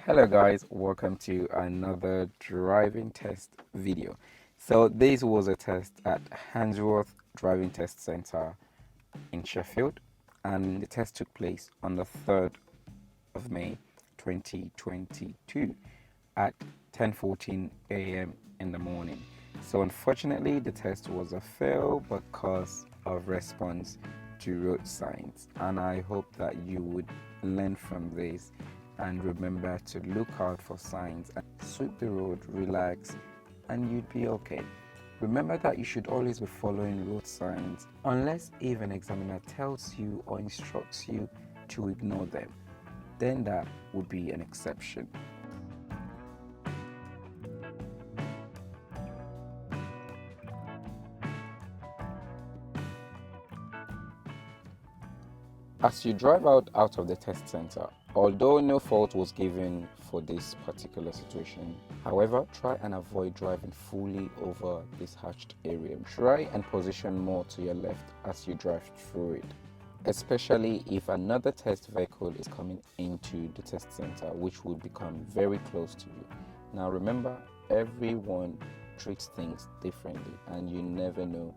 Hello guys, welcome to another driving test video. So this was a test at Handsworth Driving Test Center in Sheffield, and the test took place on the 3rd of May 2022 at 10:14 a.m. in the morning. So unfortunately the test was a fail because of response to road signs, and I hope that you would learn from this and remember to look out for signs and sweep the road, relax, and you'd be okay. Remember that you should always be following road signs unless if an examiner tells you or instructs you to ignore them. Then that would be an exception. As you drive out of the test center, although no fault was given for this particular situation, however, try and avoid driving fully over this hatched area. Try and position more to your left as you drive through it, especially if another test vehicle is coming into the test center, which will become very close to you. Now remember, everyone treats things differently and you never know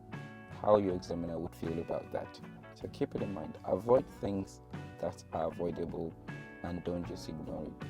how your examiner would feel about that. So keep it in mind. Avoid things that are avoidable and don't just ignore it.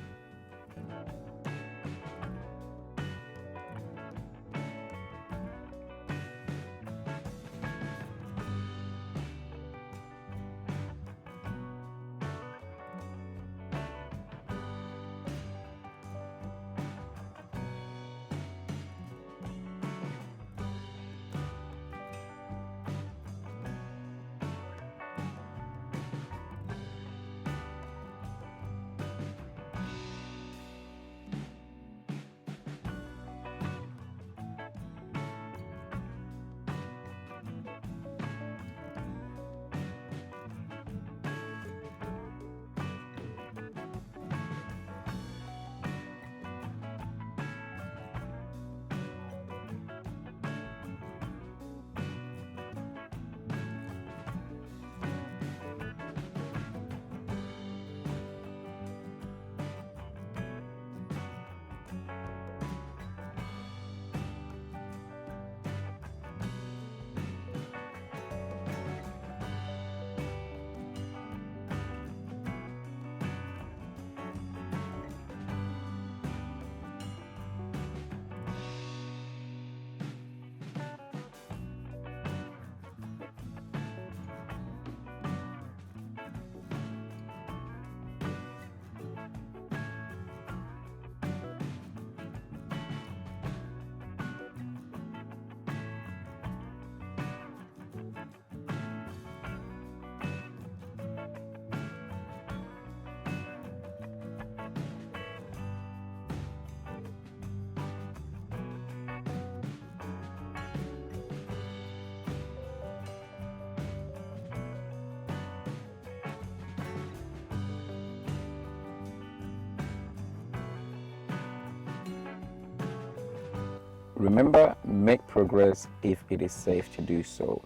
Remember, make progress if it is safe to do so.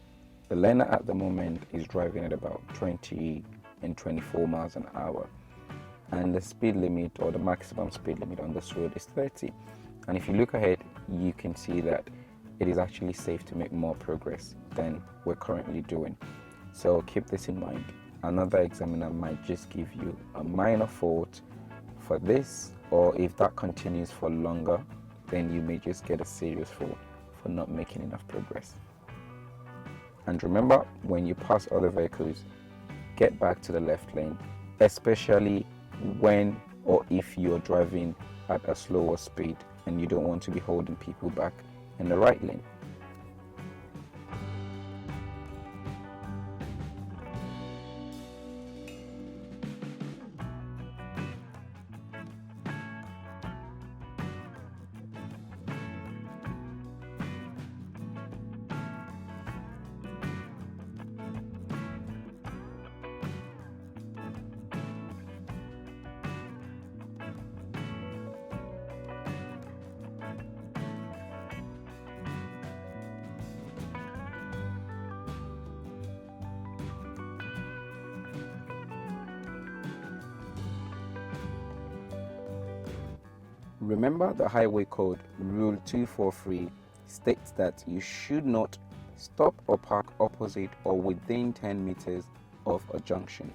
The learner at the moment is driving at about 20 and 24 miles an hour, and the speed limit or the maximum speed limit on this road is 30. And if you look ahead, you can see that it is actually safe to make more progress than we're currently doing. So keep this in mind. Another examiner might just give you a minor fault for this, or if that continues for longer, then you may just get a serious fault for not making enough progress. And remember, when you pass other vehicles, get back to the left lane, especially when or if you're driving at a slower speed and you don't want to be holding people back in the right lane. Remember, the highway code rule 243 states that you should not stop or park opposite or within 10 meters of a junction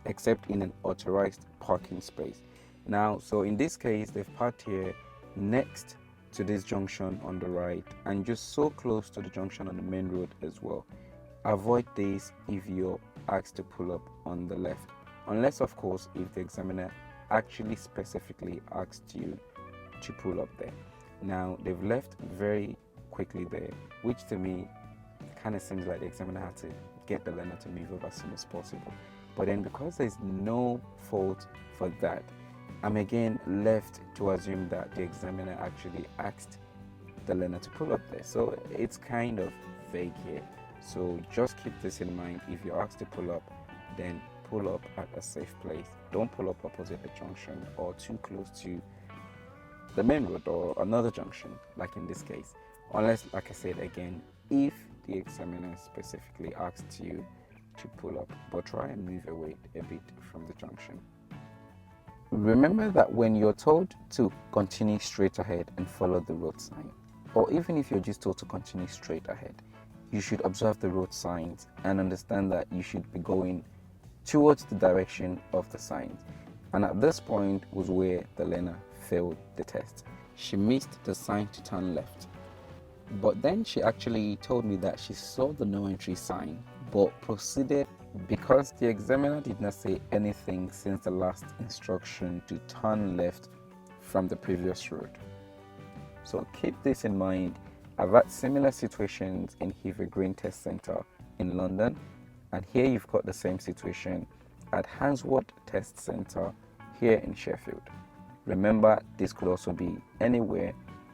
except in an authorized parking space. Now, so in this case, they've parked here next to this junction on the right and just so close to the junction on the main road as well. Avoid this if you're asked to pull up on the left, unless of course if the examiner actually specifically asked you to pull up there. Now they've left very quickly there, which to me kind of seems like the examiner had to get the learner to move over as soon as possible. But then because there's no fault for that, I'm again left to assume that the examiner actually asked the learner to pull up there. So it's kind of vague here. So just keep this in mind. If you're asked to pull up, then pull up at a safe place. Don't pull up opposite the junction or too close to the main road or another junction, like in this case. Unless, like I said again, if the examiner specifically asked you to pull up, but try and move away a bit from the junction. Remember that when you're told to continue straight ahead and follow the road sign, or even if you're just told to continue straight ahead, you should observe the road signs and understand that you should be going towards the direction of the signs. And at this point was where the learner failed the test. She missed the sign to turn left. But then she actually told me that she saw the no entry sign but proceeded because the examiner did not say anything since the last instruction to turn left from the previous road. So keep this in mind. I've had similar situations in Heathrow Green Test Centre in London, and here you've got the same situation at Handsworth Test Centre here in Sheffield. Remember, this could also be anywhere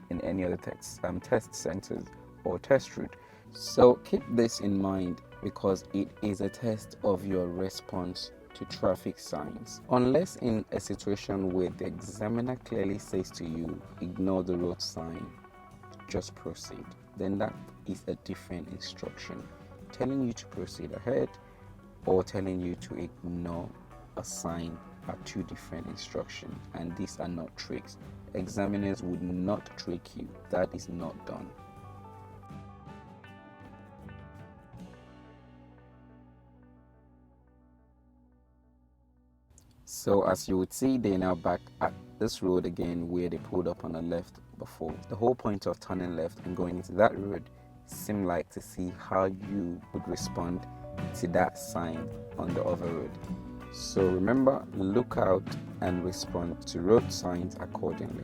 in any other test centres or test route. So keep this in mind because it is a test of your response to traffic signs. Unless in a situation where the examiner clearly says to you, ignore the road sign, just proceed, then that is a different instruction, telling you to proceed ahead or telling you to ignore a sign are two different instructions, and these are not tricks. Examiners would not trick you. That is not done. So as you would see, they're now back at this road again where they pulled up on the left before. The whole point of turning left and going into that road seemed like to see how you would respond to that sign on the other road. So remember, look out and respond to road signs accordingly.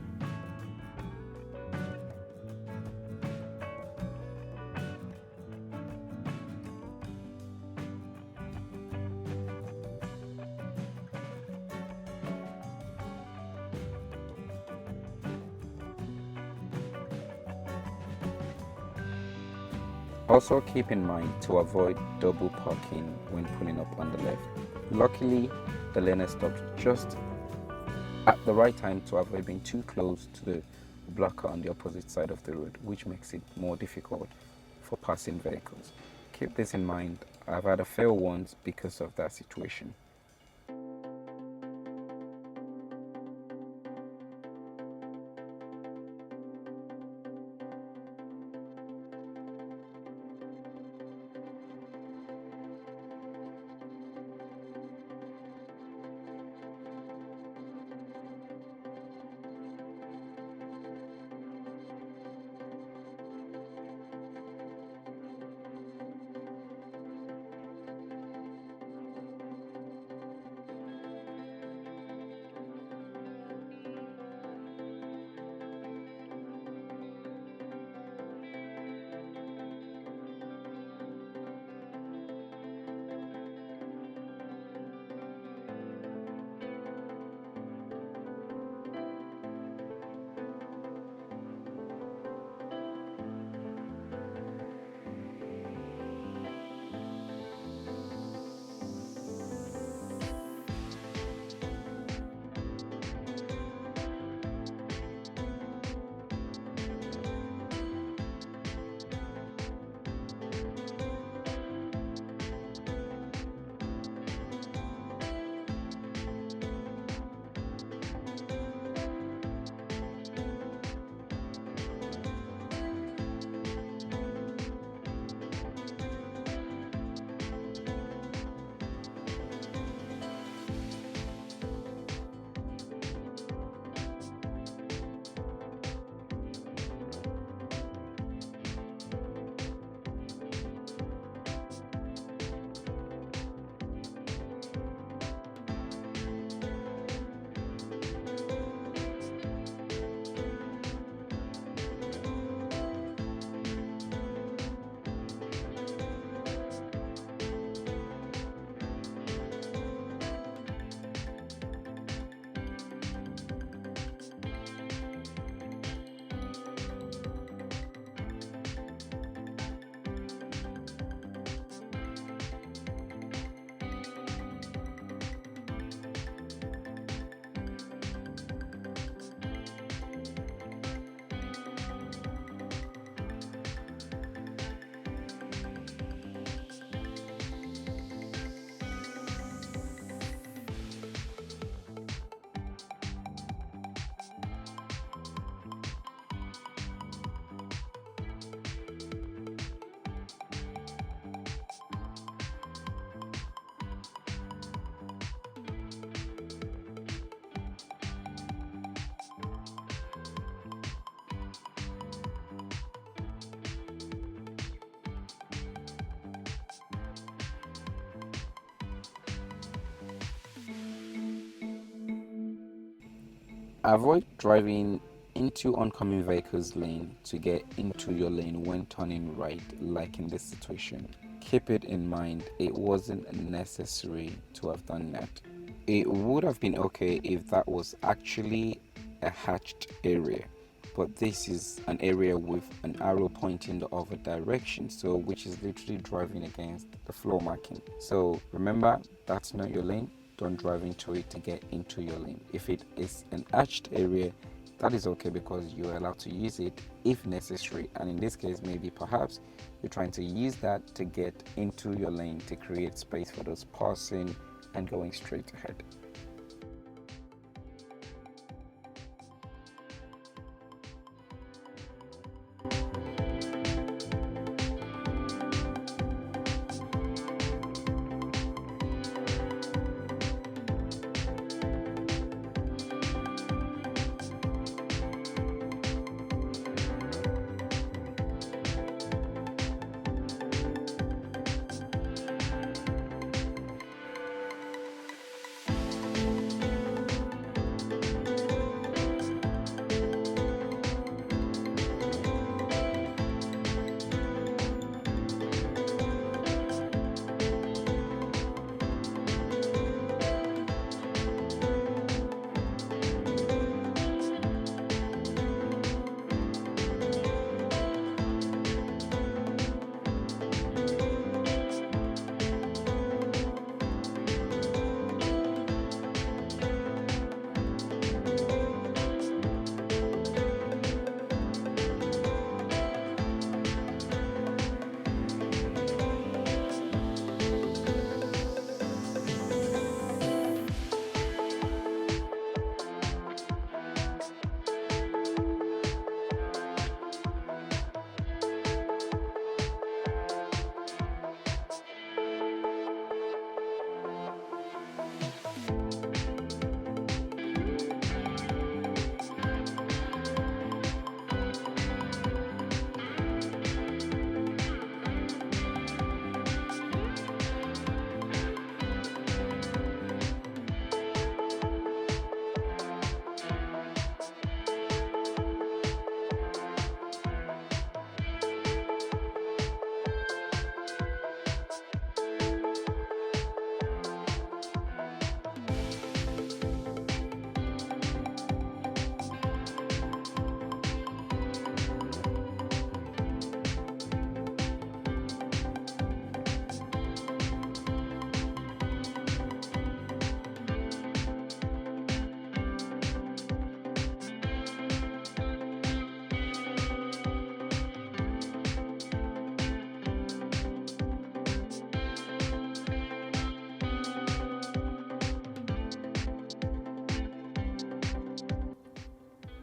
Also keep in mind to avoid double parking when pulling up on the left. Luckily, the learner stopped just at the right time to avoid being too close to the blocker on the opposite side of the road, which makes it more difficult for passing vehicles. Keep this in mind. I've had a fail once because of that situation. Avoid driving into oncoming vehicles lane to get into your lane when turning right, like in this situation. Keep it in mind, it wasn't necessary to have done that. It would have been okay if that was actually a hatched area, but this is an area with an arrow pointing the other direction, so which is literally driving against the floor marking. So remember, that's not your lane. Don't drive into it to get into your lane. If it is an hatched area, that is okay because you're allowed to use it if necessary, and in this case maybe perhaps you're trying to use that to get into your lane to create space for those passing and going straight ahead.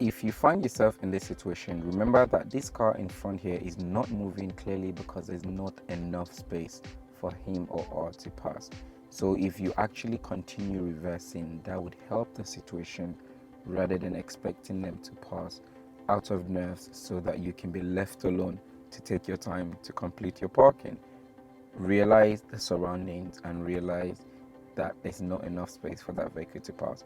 If you find yourself in this situation, remember that this car in front here is not moving clearly because there's not enough space for him or her to pass. So if you actually continue reversing, that would help the situation rather than expecting them to pass out of nerves so that you can be left alone to take your time to complete your parking. Realize the surroundings and realize that there's not enough space for that vehicle to pass.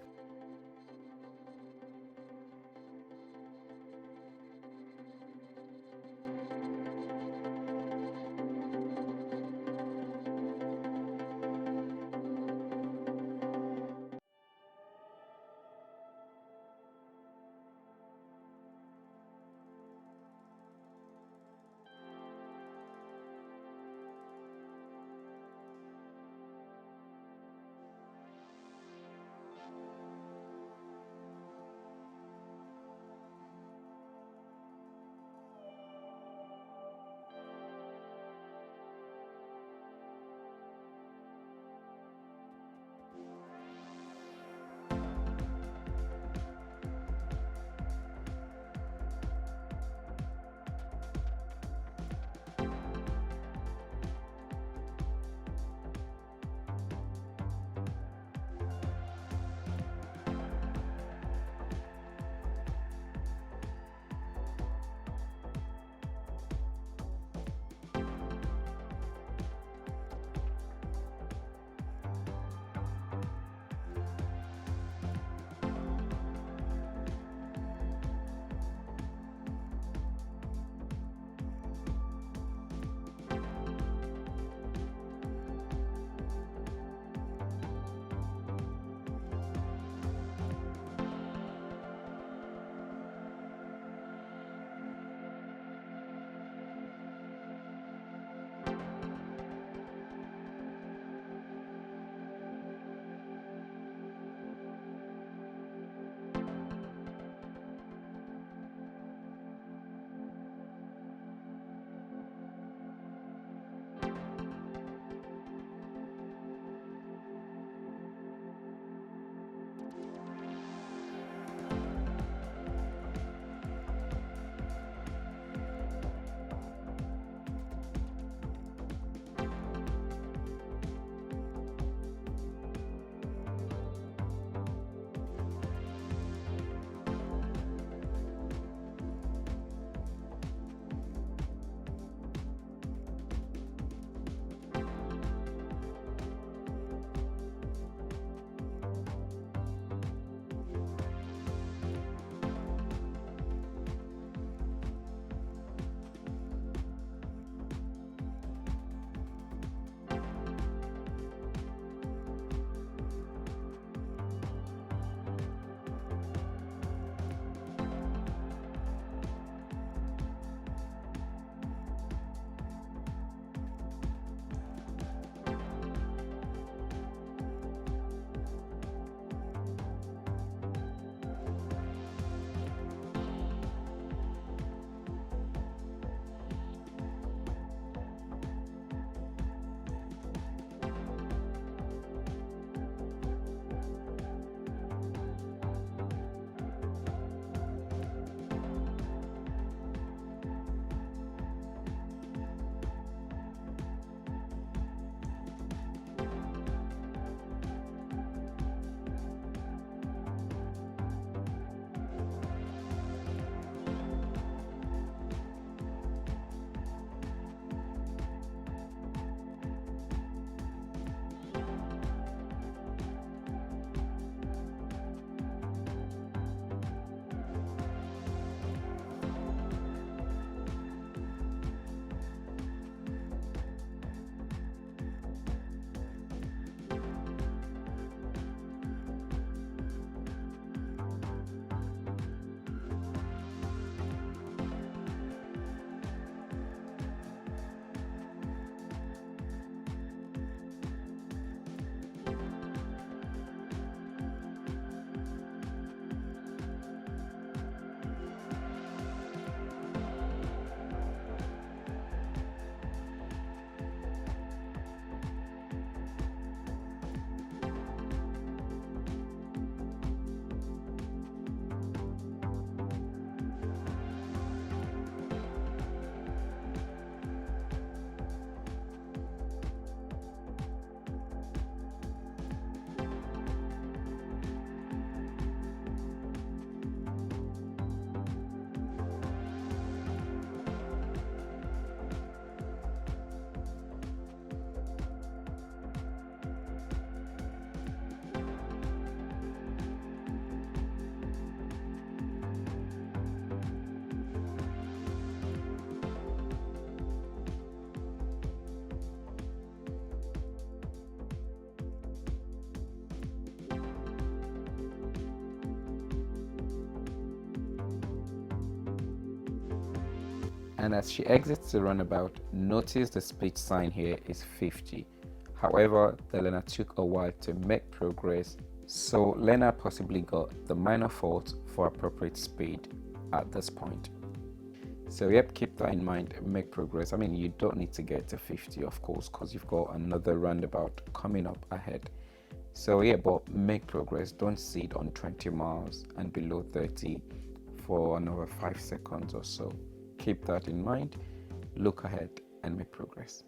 And as she exits the runabout, notice the speed sign here is 50. However, the learner took a while to make progress, so learner possibly got the minor fault for appropriate speed at this point. So yep, keep that in mind, make progress. I mean, you don't need to get to 50, of course, because you've got another roundabout coming up ahead. So yeah, but make progress. Don't sit on 20 miles and below 30 for another 5 seconds or so. Keep that in mind, look ahead and make progress.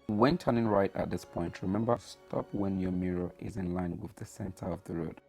When turning right at this point, remember to stop when your mirror is in line with the center of the road.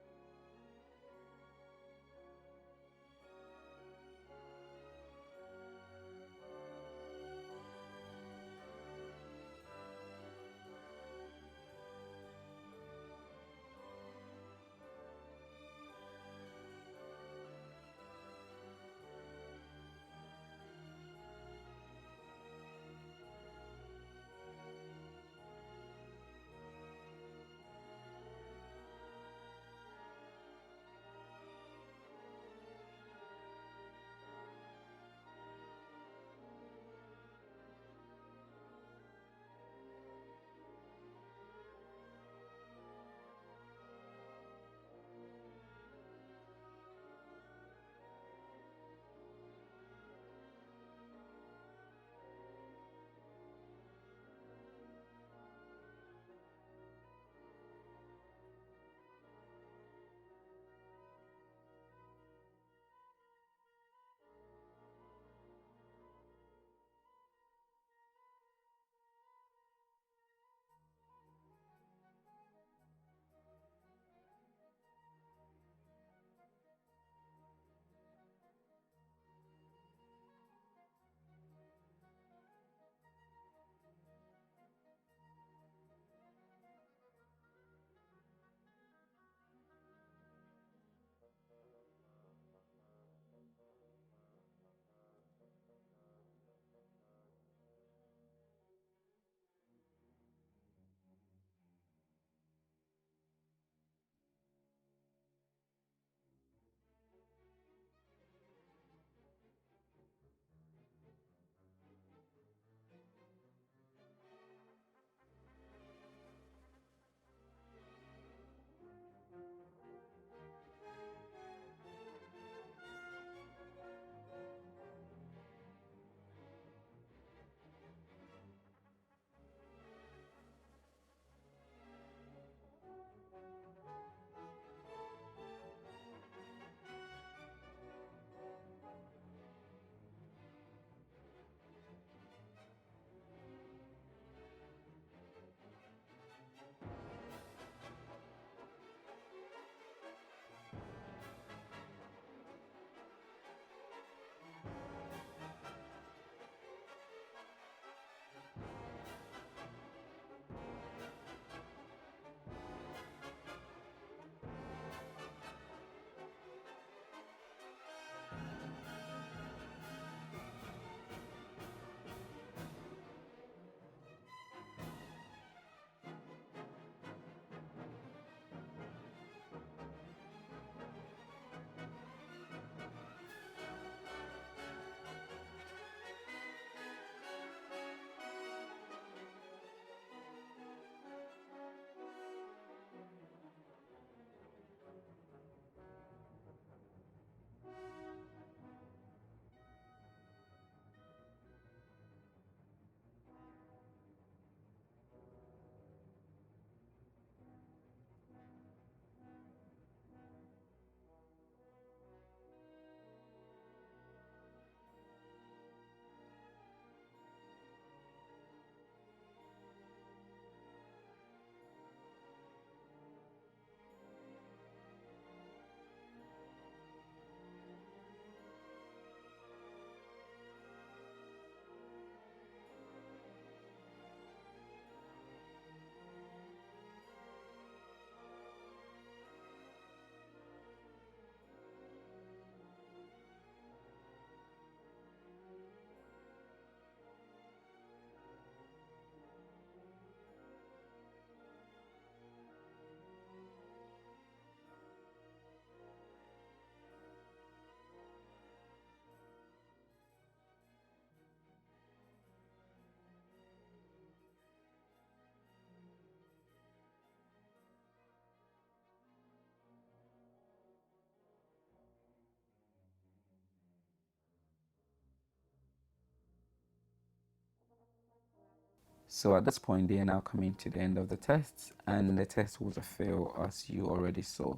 So at this point, they are now coming to the end of the tests, and the test was a fail, as you already saw.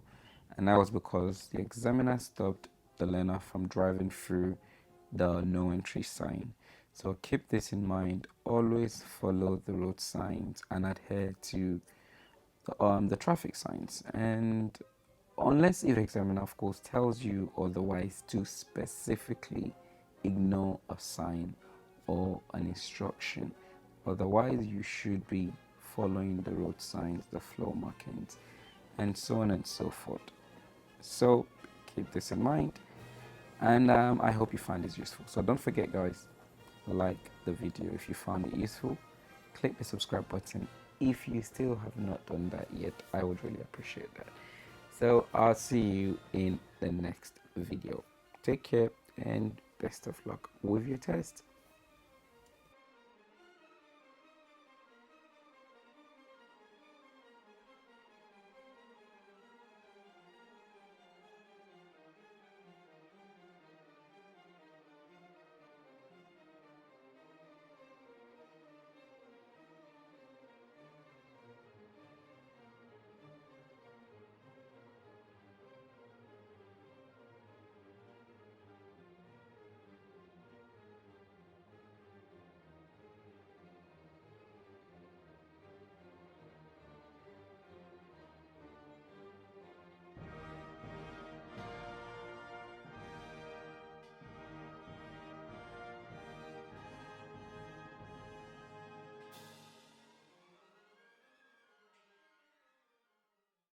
And that was because the examiner stopped the learner from driving through the no entry sign. So keep this in mind. Always follow the road signs and adhere to the traffic signs. And unless your examiner, of course, tells you otherwise, to specifically ignore a sign or an instruction. Otherwise, you should be following the road signs, the floor markings, and so on and so forth. So keep this in mind, and I hope you find this useful. So don't forget, guys, like the video if you found it useful. Click the subscribe button if you still have not done that yet. I would really appreciate that. So I'll see you in the next video. Take care and best of luck with your test.